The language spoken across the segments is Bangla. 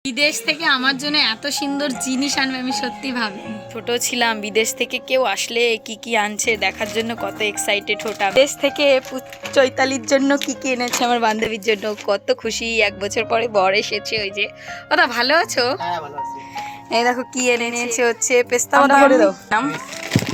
বিদেশ থেকে আমার জন্য এত সুন্দর জিনিস আনবে আমি সত্যি ভাবিনি। ছোট ছিলাম, বিদেশ থেকে কেউ আসলে কি কি আনছে দেখার জন্য কত এক্সাইটেড হতাম। দেশ থেকে চৈতালির জন্য কি কি এনেছে আমার বান্ধবীর জন্য, কত খুশি। 1 বছর পরে বর এসেছে। ওই যে ওটা ভালো আছো? হ্যাঁ ভালো আছি। এই দেখো কি এনেছে হচ্ছে পেস্তা বাদাম করে দাও।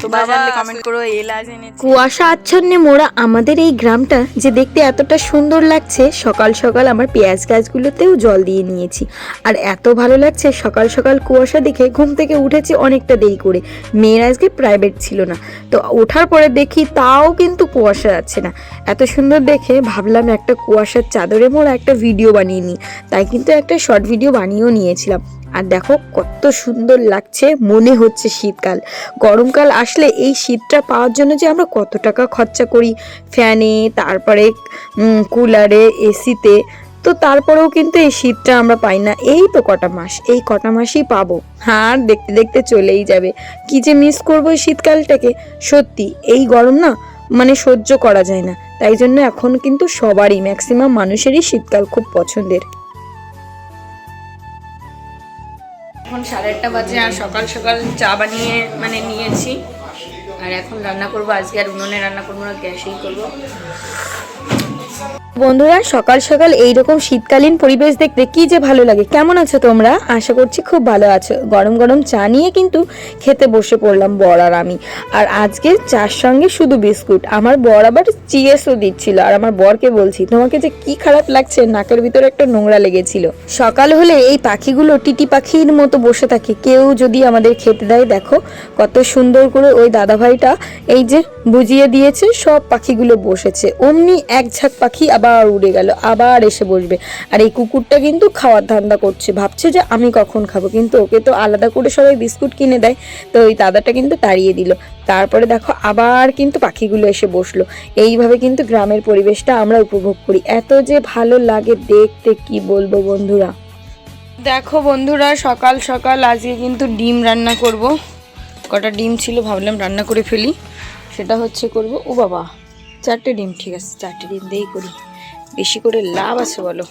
তোমরা জানলে কমেন্ট করো। এলাচ এনেছে। কুয়াশা আচ্ছন্নে মোড়া আমাদের এই গ্রামটা যে দেখতে এতটা সুন্দর লাগছে, সকাল সকাল আমার পেঁয়াজ গাছগুলোতেও জল দিয়ে নিয়েছি। আর এত ভালো লাগছে, সকাল সকাল কুয়াশা দেখে ঘুম থেকে উঠেছি অনেকটা দেরি করে। মেয়ের আজকে প্রাইভেট ছিল না, তো ওঠার পরে দেখি তাও কিন্তু কুয়াশা যাচ্ছে না। এত সুন্দর দেখে ভাবলাম একটা কুয়াশার চাদরে মোড়া একটা ভিডিও বানিয়ে নিই। তাই কিন্তু একটা শর্ট ভিডিও বানিয়েও নিয়েছিলাম। আর দেখো কত সুন্দর লাগছে, মনে হচ্ছে শীতকাল। গরমকাল আসলে এই শীতটা পাওয়ার জন্য যে আমরা কত টাকা খরচা করি ফ্যানে, তারপরে কুলারে, এসিতে, তো তারপরেও কিন্তু এই শীতটা আমরা পাই না। এই তো কটা মাস, এই কটা মাসই পাবো। আর দেখতে দেখতে চলেই যাবে। কি যে মিস করবো এই শীতকালটাকে। সত্যি এই গরম না মানে সহ্য করা যায় না। তাই জন্য এখন কিন্তু সবারই, ম্যাক্সিমাম মানুষেরই শীতকাল খুব পছন্দের। এখন 8:30 বাজে আর সকাল সকাল চা বানিয়ে নিয়েছি। আর এখন রান্না করবো। আজকে আর উনুনে রান্না করবো না, গ্যাসেই করবো। বন্ধুরা, সকাল সকাল এইরকম শীতকালীন পরিবেশ দেখতে কি যে ভালো লাগে। কেমন আছো তোমরা? আশা করছি খুব ভালো আছো। গরম গরম চা নিয়ে কিন্তু খেতে বসে পড়লাম বর আর আমি। আর আজকে চার সঙ্গে শুধু বিস্কুট। আমার বর আবার চিয়েসও দিচ্ছিল। আর আমার বরকে বলছি, তোমাকে যে কি খারাপ লাগছে, নাকের ভিতরে একটা নোংরা লেগেছিল। সকাল হলে এই পাখিগুলো টিটি পাখির মতো বসে থাকে। কেউ যদি আমাদের খেতে দেয়, দেখো কত সুন্দর করে ওই দাদাভাইটা এই যে বুঝিয়ে দিয়েছে, সব পাখিগুলো বসেছে। অমনি এক ঝাঁক পাখি আবার উড়ে গেল, আবার এসে বসবে। আর এই কুকুরটা কিন্তু খাওয়ার ধান্দা করছে, ভাবছে যে আমি কখন খাবো, কিন্তু ওকে তো আলাদা করে সবাই বিস্কুট কিনে দেয়। তো ওই দাদাটা কিন্তু তাড়িয়ে দিল। তারপরে দেখো আবার কিন্তু পাখিগুলো এসে বসলো। এইভাবে কিন্তু গ্রামের পরিবেশটা আমরা উপভোগ করি। এত যে ভালো লাগে দেখতে, কি বলবো বন্ধুরা। দেখো বন্ধুরা, সকাল সকাল আজকে কিন্তু ডিম রান্না করব। কটা ডিম ছিল, ভাবলাম রান্না করে ফেলি। সেটা হচ্ছে করব, ও বাবা 4টে ডিম, ঠিক আছে 4টে ডিম দিয়েই করি, বেশি করে লাভ আছে বলো।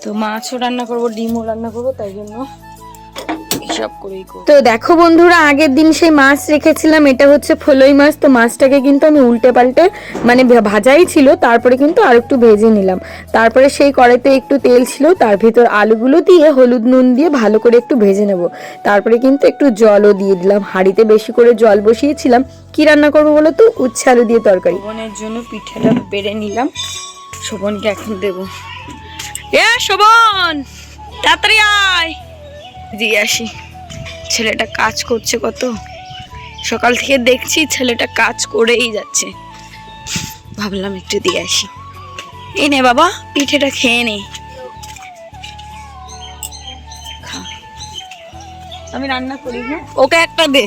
তো মাছও রান্না করব, ডিমও রান্না করব, তাই জন্য হিসাব করেই করব। তো দেখো বন্ধুরা, আগের দিন সেই মাছ রেখেছিলাম, এটা হচ্ছে ফলই মাছ। তো মাছটাকে কিন্তু আমি উল্টে পাল্টে ভাজাই ছিল, তারপরে কিন্তু আর একটু ভেজে নিলাম। তারপরে সেই কড়াইতে একটু তেল ছিল, তার ভিতর আলুগুলো দিয়ে হলুদ নুন দিয়ে ভালো করে একটু ভেজে নেব। তারপরে কিন্তু একটু জলও দিয়ে দিলাম। হাঁড়িতে বেশি করে জল বসিয়েছিলাম। কি রান্না করবো বলো তো? উচ্ছে আলু দিয়ে তরকারি। শোভনের জন্য পিঠাটা বেড়ে নিলাম, শোভনকে এখন দেব। এ শোভন, তাড়াতাড়ি আয়, দিয়ে আসি। ছেলেটা কাজ করছে কত, সকাল থেকে দেখছি ছেলেটা কাজ করেই যাচ্ছে। ভাবলাম একটু দিয়ে আসি। এই নে বাবা, পিঠেটা খেয়ে নে। আমি রান্না করি, হ্যাঁ ওকে একটা দে।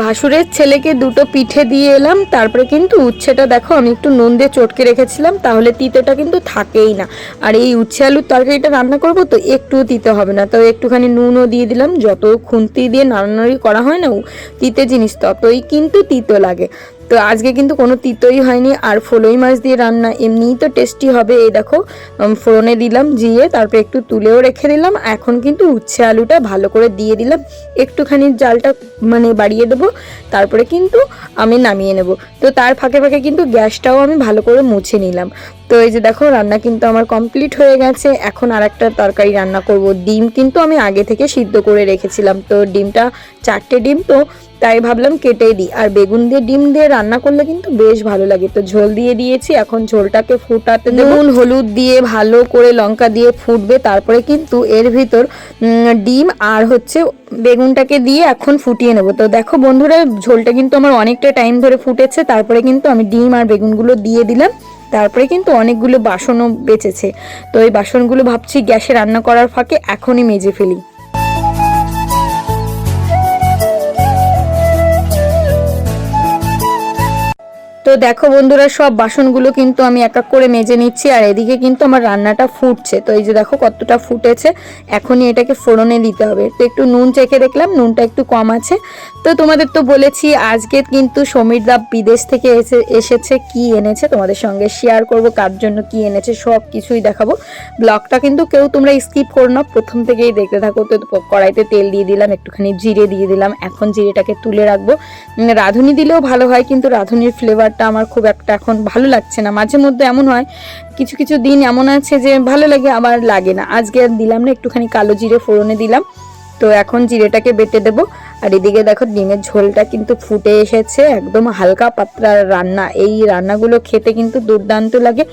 ভাসুরের ছেলেকে দুটো পিঠে দিয়ে এলাম। তারপরে কিন্তু উচ্ছেটা দেখো আমি একটু নুন দিয়ে চটকে রেখেছিলাম, তাহলে তিতোটা কিন্তু থাকেই না। আর এই উচ্ছে আলুর তরকারিটা রান্না করব তো একটু তিতে হবে না, তো একটুখানি নুনও দিয়ে দিলাম। যত খুন্তি দিয়ে নাড়ানাড়ি করা হয় না তিতে জিনিস, ততই কিন্তু তিতো লাগে। তো আজকে কিন্তু কোনো তিতোই হয়নি। আর ফলই মাছ দিয়ে রান্না, এমনিই তো টেস্টি হবে। এই দেখো ফোড়নে দিলাম জিরে, তারপরে একটু তুলেও রেখে দিলাম। এখন কিন্তু উচ্ছে আলুটা ভালো করে দিয়ে দিলাম, একটুখানি জালটা বাড়িয়ে দেবো। তারপরে কিন্তু আমি নামিয়ে নেব। তো তার ফাঁকে ফাঁকে কিন্তু গ্যাসটাও আমি ভালো করে মুছে নিলাম। তো এই যে দেখো রান্না কিন্তু আমার কমপ্লিট হয়ে গেছে। এখন আর একটা তরকারি রান্না করব। ডিম কিন্তু আমি আগে থেকে সিদ্ধ করে রেখেছিলাম। তো ডিমটা 4টে ডিম, তো তাই ভাবলাম কেটে দিই। আর বেগুন দিয়ে ডিম দিয়ে রান্না করলে কিন্তু বেশ ভালো লাগে। তো ঝোল দিয়ে দিয়েছি, এখন ঝোলটাকে ফুটাতে দেব। নুন হলুদ দিয়ে ভালো করে লঙ্কা দিয়ে ফুটবে। তারপরে কিন্তু এর ভিতর ডিম আর হচ্ছে বেগুনটাকে দিয়ে এখন ফুটিয়ে নেব। তো দেখো বন্ধুরা, ঝোলটা কিন্তু আমার অনেকটা টাইম ধরে ফুটেছে। তারপরে কিন্তু আমি ডিম আর বেগুনগুলো দিয়ে দিলাম। তারপরে কিন্তু অনেকগুলো বাসনও বেঁচেছে। তো এই বাসনগুলো ভাবছি গ্যাসে রান্না করার ফাঁকে এখনই মেজে ফেলি। তো দেখো বন্ধুরা, সব বাসনগুলো কিন্তু আমি এক এক করে মেজে নিচ্ছি, আর এদিকে কিন্তু আমার রান্নাটা ফুটছে। তো এই যে দেখো কতটা ফুটেছে, এখনই এটাকে ফোড়নে দিতে হবে। তো একটু নুন চেখে দেখলাম, নুনটা একটু কম আছে। তো তোমাদের তো বলেছি আজকে কিন্তু সমীরদা বিদেশ থেকে এসেছে, কি এনেছে তোমাদের সঙ্গে শেয়ার করব, কার জন্য কি এনেছে সব কিছুই দেখাবো। ব্লগটা কিন্তু কেউ তোমরা স্কিপ করো না, প্রথম থেকেই দেখতে থাকো। তো কড়াইতে তেল দিয়ে দিলাম, একটুখানি জিরে দিয়ে দিলাম, এখন জিরেটাকে তুলে রাখবো। রাঁধুনি দিলেও ভালো হয়, কিন্তু রাঁধুনির ফ্লেভারটা আমার খুব একটা এখন ভালো লাগছে না। মাঝে মধ্যে এমন হয়, কিছু কিছু দিন এমন আছে যে ভালো লাগে, আবার লাগে না। আজকে আর দিলাম না, একটুখানি কালো জিরে ফোড়নে দিলাম। তো এখন জিরেটাকে বেটে দেবো। আর এদিকে দেখো ডিমের ঝোলটা কিন্তু ফুটে এসেছে, একদম হালকা পাতলা রান্না। এই রান্নাগুলো খেতে কিন্তু দুর্দান্ত লাগে,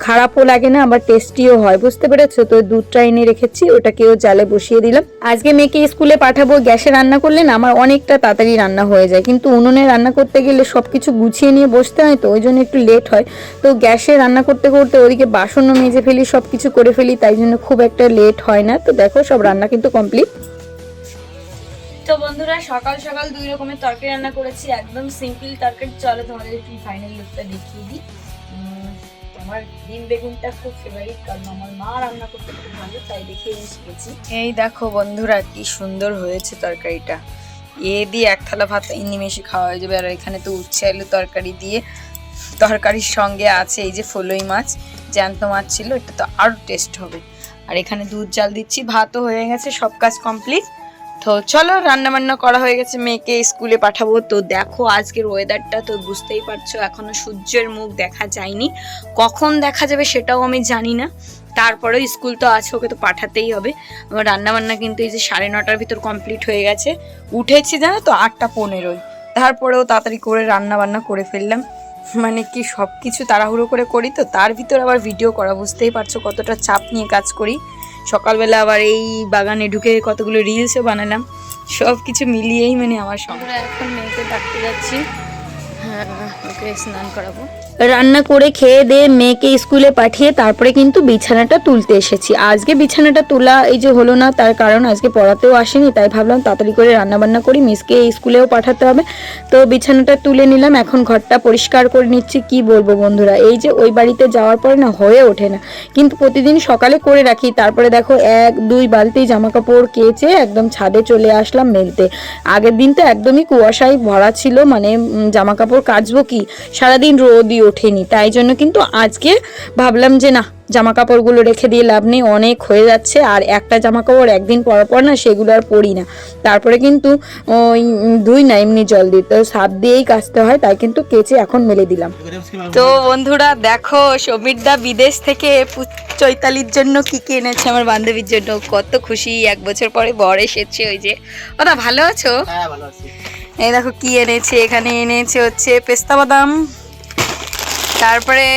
খারাপও লাগে না, আবার টেস্টিও হয়, বুঝতে পেরেছো? তো দুধটা এনে রেখেছি, ওটাকেও জালে বসিয়ে দিলাম। আজকে মেয়েকে স্কুলে পাঠাবো, গ্যাসে রান্না করলে না আমার অনেকটা তাড়াতাড়ি রান্না হয়ে যায়, কিন্তু উনুনে রান্না করতে গেলে সব কিছু গুছিয়ে নিয়ে বসতে হয়, তো ওই জন্য একটু লেট হয়। তো গ্যাসে রান্না করতে করতে ওদিকে বাসনও মেজে ফেলি, সব কিছু করে ফেলি, তাই জন্য খুব একটা লেট হয় না। তো দেখো সব রান্না কিন্তু কমপ্লিট। তো বন্ধুরা, সকাল সকাল 2 রকমের তরকারি রান্না করেছি, একদম সিম্পল তরকারি। চলো তোমাদের একটু ফাইনাল লুকটা দেখিয়ে দিই। আমার ডিম বেগুনটা খুব ফেভারিট, কারণ আমার মা রান্না করতে খুব ভালো, তাই দেখিয়ে শিখেছি। এই দেখো বন্ধুরা, কি সুন্দর হয়েছে তরকারিটা। এ দিয়ে এক থালা ভাত নিমেষে খাওয়া হয়ে যাবে। আর এখানে তো উচ্ছে আলু তরকারি দিয়ে, তরকারির সঙ্গে আছে এই যে ফলই মাছ, জ্যান্ত মাছ ছিল, এটা তো আরো টেস্ট হবে। আর এখানে দুধ জাল দিচ্ছি, ভাতও হয়ে গেছে, সব কাজ কমপ্লিট। তো চলো, রান্না বান্না করা হয়ে গেছে, মেয়েকে স্কুলে পাঠাবো। তো দেখো আজকের ওয়েদারটা তো বুঝতেই পারছো, এখনো সূর্যের মুখ দেখা যায়নি, কখন দেখা যাবে সেটাও আমি জানি না। তারপরেও স্কুল তো আছে, ওকে তো পাঠাতেই হবে। আমার রান্না বান্না কিন্তু এই যে 9:30টার ভিতর কমপ্লিট হয়ে গেছে। উঠেছি জানো তো 8:15, তারপরেও তাড়াতাড়ি করে রান্না বান্না করে ফেললাম। মানে কি সব কিছু তাড়াহুড়ো করে করি, তো তার ভিতর আবার ভিডিও করা, বুঝতেই পারছো কতটা চাপ নিয়ে কাজ করি। সকালবেলা আবার এই বাগানে ঢুকে কতগুলো রিলসও বানালাম, সব কিছু মিলিয়েই মানে আমার সঙ্গে। এখন মেয়েকে ডাকতে যাচ্ছি, হ্যাঁ ওকে স্নান করাবো। রান্না করে খেয়ে দিয়ে মেয়েকে স্কুলে পাঠিয়ে তারপরে কিন্তু বিছানাটা তুলতে এসেছি। আজকে বিছানাটা তোলা এই যে হলো না, তার কারণ আজকে পড়াতেও আসেনি, তাই ভাবলাম তাড়াতাড়ি করে রান্নাবান্না করি, মিসকে স্কুলেও পাঠাতে হবে। তো বিছানাটা তুলে নিলাম, এখন ঘরটা পরিষ্কার করে নিচ্ছি। কি বলবো বন্ধুরা, এই যে ওই বাড়িতে যাওয়ার পরে না হয়ে ওঠে না, কিন্তু প্রতিদিন সকালে করে রাখি। তারপরে দেখো 1-2 বালতি জামা কাপড় কেচে একদম ছাদে চলে আসলাম মেলতে। আগের দিন তো একদমই কুয়াশায় ভরা ছিল, মানে জামা কাপড় কাচবো কি, সারাদিন রোদই ওঠেনি, তাই জন্য কিন্তু আজকে ভাবলাম যে না, জামা কাপড়গুলো রেখে দিয়ে লাভ নেই, অনেক হয়ে যাচ্ছে। আর একটা জামা কাপড় একদিন পর পর না সেগুলো আর পরি না, তারপরে কিন্তু ওই ধুই না, এমনি জল দিয়ে, তো সার্ফ দিয়েই কাচতে হয়, তাই কিন্তু কেচে এখন মেলে দিলাম। তো বন্ধুরা দেখো, সমীরদা বিদেশ থেকে চৈতালির জন্য কি কি এনেছে, আমার বান্ধবীর জন্য। কত খুশি, 1 বছর পরে বর এসেছে। ওই যে ওটা, ভালো আছো? হ্যাঁ ভালো আছি। এই দেখো কি এনেছে, এখানে এনেছে হচ্ছে পেস্তা বাদাম, তারপরে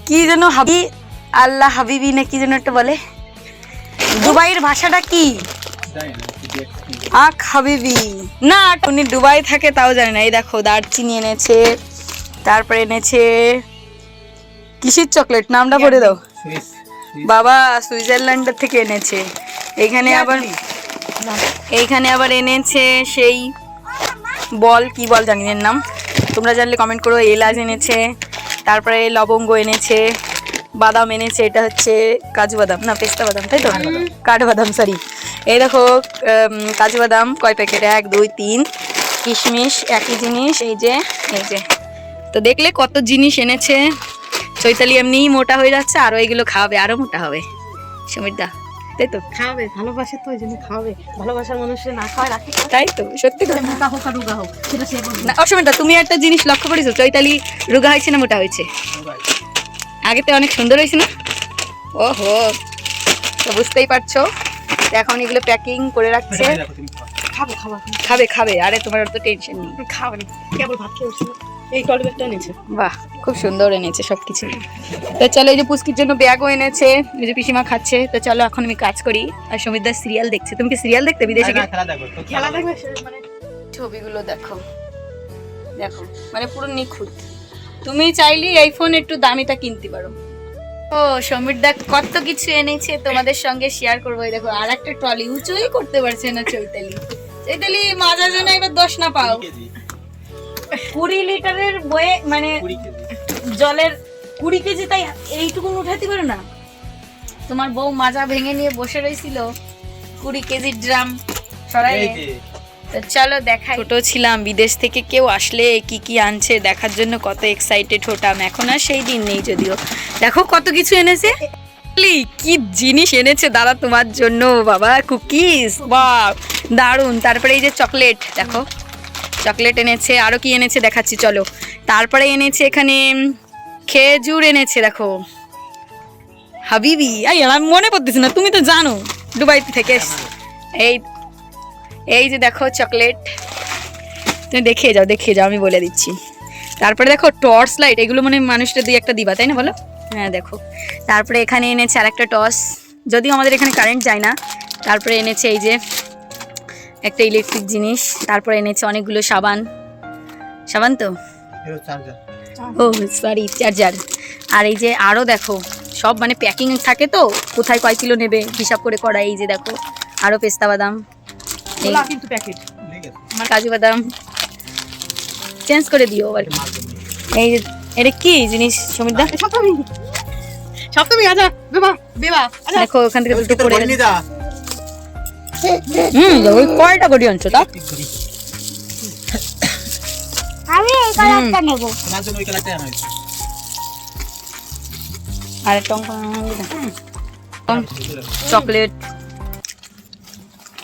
কি যেন হাবি, আল্লাহ হাবিবি না কি যেন একটা বলে, দুবাইয়ের ভাষাটা কি, আখ হাবিবি না, উনি দুবাই থাকে তাও জানে না। এই দেখো দারচিনি এনেছে, তারপরে এনেছে কিসের চকলেট, নামটা বলে দাও বাবা, সুইজারল্যান্ডের থেকে এনেছে। এইখানে আবার এনেছে সেই বল, কি বল জানি না নাম, তোমরা জানলে কমেন্ট করো। এলাচ এনেছে, তারপরে লবঙ্গ এনেছে, বাদাম এনেছে, এটা হচ্ছে কাজু বাদাম না পেস্তা বাদাম, তাই তো, কাঠবাদাম সরি। এই দেখো কাজু বাদাম কয় প্যাকেট, 1 2 3, কিশমিশ একই জিনিস, এই যে। তো দেখলে কত জিনিস এনেছে। চৈতালি এমনিই মোটা হয়ে যাচ্ছে, আরো এগুলো খাওয়াবে, আরো মোটা হবে সমীরদা, তাই তো? খাবে, ভালোবাসে তো ওই জন্য খাবে, ভালোবাসার মানুষের না খাওয়ায় রাখে, তাই তো, সত্যি কথা। মোটা হোক আর রোগা হোক সেটা সে বলবে না অসমীরদা, তুমি একটা জিনিস লক্ষ্য করেছো, চৈতালি রোগা হয়েছে না মোটা হয়েছে? আগেতে অনেক সুন্দর হয়েছে না? ওহো, তো বুঝতেই পারছো। এখন এগুলো প্যাকিং করে রাখছে, খাবো খাবো খাবে। আরে তোমার তো টেনশন নেই, খাবে না, কেবল ভাত খেয়ে উঠছিল। এই টলবেটটা এনেছে, বাহ খুব সুন্দর এনেছে সবকিছু। তো চলো, এই যে পুস্কির জন্য ব্যাগও এনেছে, এই যে পিসিমা খাচ্ছে। তো চলো এখন আমি কাজ করি, আর সমীরদা সিরিয়াল দেখছে। তুমি কি সিরিয়াল দেখতে বিদেশে গিয়ে? খেলা দেখবে মানে ছবিগুলো দেখো, মানে পুরো নিখুঁত। তুমি চাইলে এই ফোন একটু দামিটা কিনতে পারো। ও সমীরদা কত কিছু এনেছে, তোমাদের সঙ্গে শেয়ার করবো। এই দেখো আর একটা ট্রলি, উঁচুই করতে পারছে না চৈতালি। মাজার জন্য এবার দোষ না পাও। 20 লিটারের বয়ে মানে জলের 20 কেজি, তাই এইটুকুন উঠাতে পারো না? তোমার বউ মাজা ভেঙে নিয়ে বসে রয়েছিল 20 কেজির ড্রাম সরাইয়ে। তো চলো দেখাই। ছোট ছিলাম, বিদেশ থেকে কেউ আসলে কি কি আনছে দেখার জন্য কত এক্সাইটেড হতাম। এখন আর সেই দিন নেই, যদিও দেখো কত কিছু এনেছে। কি জিনিস এনেছে দাদা তোমার জন্য, বাবা কুকিজ, বাহ দারুন। তারপরে এই যে চকলেট, দেখো চকলেট এনেছে, আরো কি এনেছে দেখাচ্ছি চলো। তারপরে এনেছে এখানে খেজুর এনেছে, দেখো হাবিবি। আমি মনে করতেছি না, তুমি তো জানো দুবাই থেকে এই এই যে দেখো চকলেট, তুমি দেখিয়ে যাও আমি বলে দিচ্ছি। তারপরে দেখো টর্চ লাইট, এগুলো মানে মানুষটা দুই একটা দিবা, তাই না বলো? হ্যাঁ দেখো। তারপরে এখানে এনেছে আরেকটা টর্চ, যদিও আমাদের এখানে কারেন্ট যায় না। তারপরে এনেছে এই যে একটা ইলেকট্রিক জিনিস। তারপরে এনেছে অনেকগুলো সাবান তো, ও সরি চার্জার। আর এই যে আরও দেখো সব মানে প্যাকিং থাকে, তো কোথায় কয় কিলো নেবে হিসাব করে করা। এই যে দেখো আরও পেস্তা বাদাম, কিন্তু প্যাকেট কাজু বাদাম চেঞ্জ করে দিও। আর এই যে এটা কি জিনিস সমীরদা? সপ্তমী আজা বেবা দেখো ওখান থেকে দুটো পড়ে গেছে। ওই কয়টা গড়ি আনছো তা? আমি এই কালারটা নেব। আর চকলেট,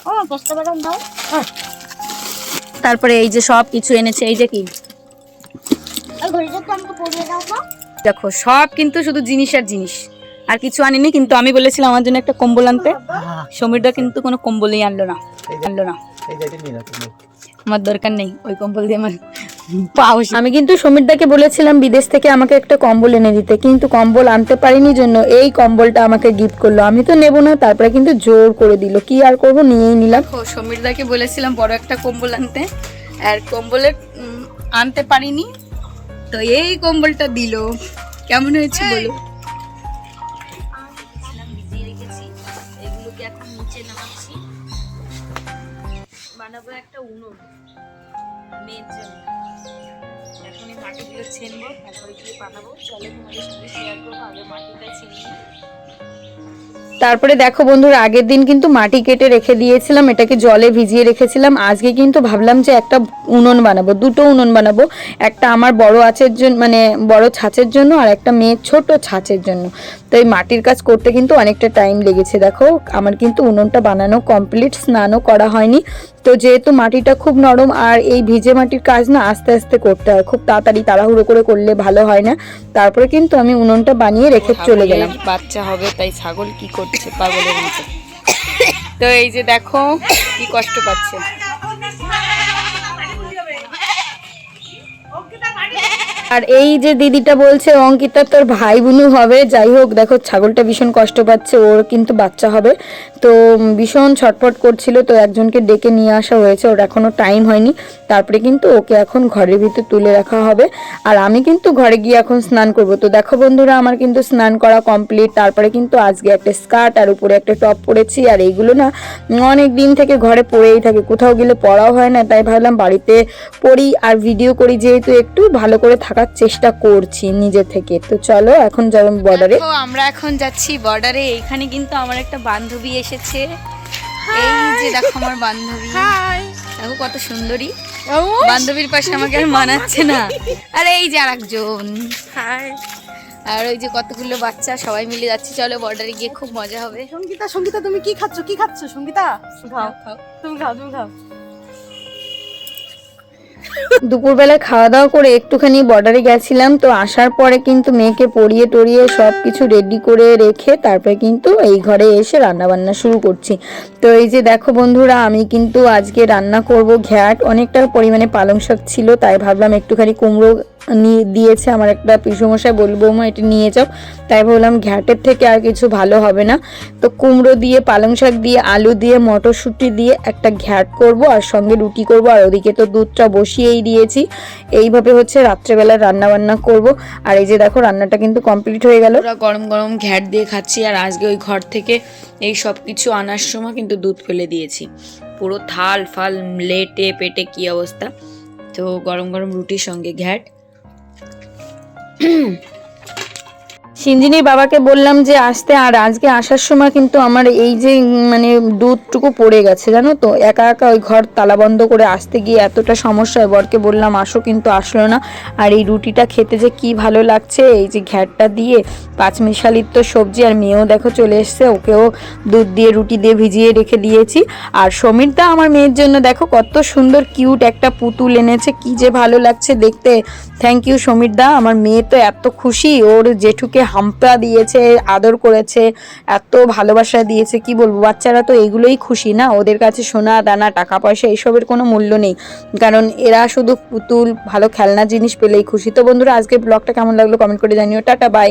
ও পেস্তা বাদাম দাও। তারপরে এই যে সব কিছু এনেছে। এই যে কি ওই ঘড়িটা তো আমাকে পরিয়ে দাও না। দেখো সব কিন্তু শুধু জিনিস আর জিনিস, আর কিছু আনিনি। কিন্তু আমি বলেছিলাম আমার জন্য একটা কম্বল আনতে, সমীরদা কিন্তু কোনো কম্বলই আনলো না। আমার দরকার নেই ওই কম্বল দিয়ে আমার পাও। আমি কিন্তু সমীরদাকে বলেছিলাম বিদেশ থেকে আমাকে একটা কম্বল এনে দিতে, কিন্তু কম্বল আনতে পারিনি জন্য এই কম্বলটা আমাকে গিফট করলো। আমি তো নেব না, তারপরে কিন্তু জোর করে দিল, কি আর করবো, নিয়েই নিলাম। সমীরদাকে বলেছিলাম বড় একটা কম্বল আনতে, আর কম্বলে আনতে পারিনি, তো এই কম্বলটা দিল। কেমন হয়েছে বলো? এগুলোকে এখন নিচে নামাচ্ছি, বানাবো একটা উনুন মেয়ের জন্য। এখন এই মাটিগুলো ছেনবো, তারপরে গিয়ে বানাবো। চলো তোমাদের সঙ্গে শেয়ার করবো, আগে মাটিটা ছেনে নিই। তারপরে দেখো বন্ধুরা, আগের দিন কিন্তু মাটি কেটে রেখে দিয়েছিলাম, এটাকে জলে ভিজিয়ে রেখেছিলাম। আজকে কিন্তু ভাবলাম যে একটা উনুন বানাবো, দুটো উনুন বানাবো, একটা আমার বড় আঁচের জন্য মানে বড় ছাঁচের জন্য, আর একটা মেয়ের ছোট ছাঁচের জন্য। তো এই মাটির কাজ করতে কিন্তু অনেকটা টাইম লেগেছে। দেখো আমার কিন্তু উনুনটা বানানো কমপ্লিট, স্নানও করা হয়নি। তো যেহেতু মাটিটা খুব নরম, আর এই ভিজে মাটির কাজ না আস্তে আস্তে করতে হয়, খুব তাড়াতাড়ি তাড়াহুড়ো করে করলে ভালো হয় না। তারপরে কিন্তু আমি উনুনটা বানিয়ে রেখে চলে গেলাম। বাচ্চা হবে তাই ছাগল কি করছে পাগলের মতো। তো এই যে দেখো কি কষ্ট পাচ্ছে। আর এই যে দিদিটা বলছে অঙ্কিতা তোর ভাই বোনু হবে, যাই হোক দেখো ছাগলটা ভীষণ কষ্ট পাচ্ছে, ওর কিন্তু বাচ্চা হবে, তো ভীষণ ছটফট করছিল। তো একজনকে ডেকে নিয়ে আসা হয়েছে, ওর এখনো টাইম হয়নি। তারপরে কিন্তু ওকে এখন ঘরের ভিতর তুলে রাখা হবে, আর আমি কিন্তু ঘরে গিয়ে এখন স্নান করব। তো দেখো বন্ধুরা আমার কিন্তু স্নান করা কমপ্লিট। তারপরে কিন্তু আজকে একটা স্কার্ট আর উপরে একটা টপ পরেছি, আর এইগুলো না অনেক দিন থেকে ঘরে পরেই থাকে, কোথাও গেলে পরাও হয় না, তাই ভাবলাম বাড়িতে পরি আর ভিডিও করি, যেহেতু একটু ভালো করে থাকার চেষ্টা করছি নিজে থেকে। তো চলো এখন যাব বর্ডারে। আমরা এখন যাচ্ছি বর্ডারে। এইখানে কিন্তু আমার একটা বান্ধবী এসেছে, এই যে দেখো আমার বান্ধবী, দেখো কত সুন্দরী। বান্ধবীর পাশে আমাকে আর মানাচ্ছে না। আর এই যে আরেকজন, আর ওই যে কতগুলো বাচ্চা, সবাই মিলে যাচ্ছি। চলো বর্ডারে গিয়ে খুব মজা হবে। সঙ্গীতা তুমি কি খাচ্ছ সঙ্গীতা? খাও তুমি খাও। দুপুরবেলা খাওয়া দাওয়া করে একটুখানি বর্ডারে গেছিলাম। তো আসার পরে কিন্তু মেয়েকে পরিয়ে টরিয়ে সব কিছু রেডি করে রেখে তারপরে কিন্তু এই ঘরে এসে রান্না বান্না শুরু করছি। তো এই যে দেখো বন্ধুরা আমি কিন্তু আজকে রান্না করব ঘ্যাট, অনেকটা পরিমাণে পালং শাক ছিল, তাই ভাবলাম একটুখানি কুমড়ো দিয়েছে আমার একটা পিসুমশাই, বলবো মা এটা নিয়ে যাও, তাই ভাবলাম ঘ্যাটের থেকে আর কিছু ভালো হবে না। তো কুমড়ো দিয়ে পালং শাক দিয়ে আলু দিয়ে মটরশুঁটি দিয়ে একটা ঘ্যাট করব, আর সঙ্গে রুটি করব, আর ওদিকে তো দুধটা বসিয়েই দিয়েছি। এইভাবে হচ্ছে রাত্রেবেলা রান্না বান্না করব। আর এই যে দেখো রান্নাটা কিন্তু কমপ্লিট হয়ে গেল। গরম গরম ঘ্যাট দিয়ে খাচ্ছি। আর আজকে ওই ঘর থেকে এই সব কিছু আনার সময় কিন্তু দুধ ফেলে দিয়েছি, পুরো থাল ফাল লেটে পেটে কি অবস্থা। তো গরম গরম রুটির সঙ্গে ঘ্যাট। সিঞ্জিনির বাবাকে বললাম যে আসতে, আর আজকে আসার সময় কিন্তু আমার এই যে মানে দুধটুকু পড়ে গেছে জানো তো, একা একা ওই ঘর তালা বন্ধ করে আসতে গিয়ে এতটা সমস্যা হয়। বরকে বললাম আসো, কিন্তু আসলো না। আর এই রুটিটা খেতে যে কি ভালো লাগছে, এই যে ঘ্যাটটা দিয়ে, পাঁচমিশালির তো সবজি। আর মেয়েও দেখো চলে এসছে, ওকেও দুধ দিয়ে রুটি দিয়ে ভিজিয়ে রেখে দিয়েছি। আর সমীরদা আমার মেয়ের জন্য দেখো কত সুন্দর কিউট একটা পুতুল এনেছে, কি যে ভালো লাগছে দেখতে। থ্যাংক ইউ সমীরদা, আমার মেয়ে তো এত খুশি, ওর জেঠুকে হাম্পা দিয়েছে, আদর করেছে, এত ভালোবাসা দিয়েছে, কি বলবো। বাচ্চারা তো এগুলোই খুশি না, ওদের কাছে সোনা দানা টাকা পয়সা এইসবের কোনো মূল্য নেই, কারণ এরা শুধু পুতুল ভালো খেলনা জিনিস পেলেই খুশি। তো বন্ধুরা, আজকের ব্লগটা কেমন লাগলো কমেন্ট করে জানিও। Tata, by.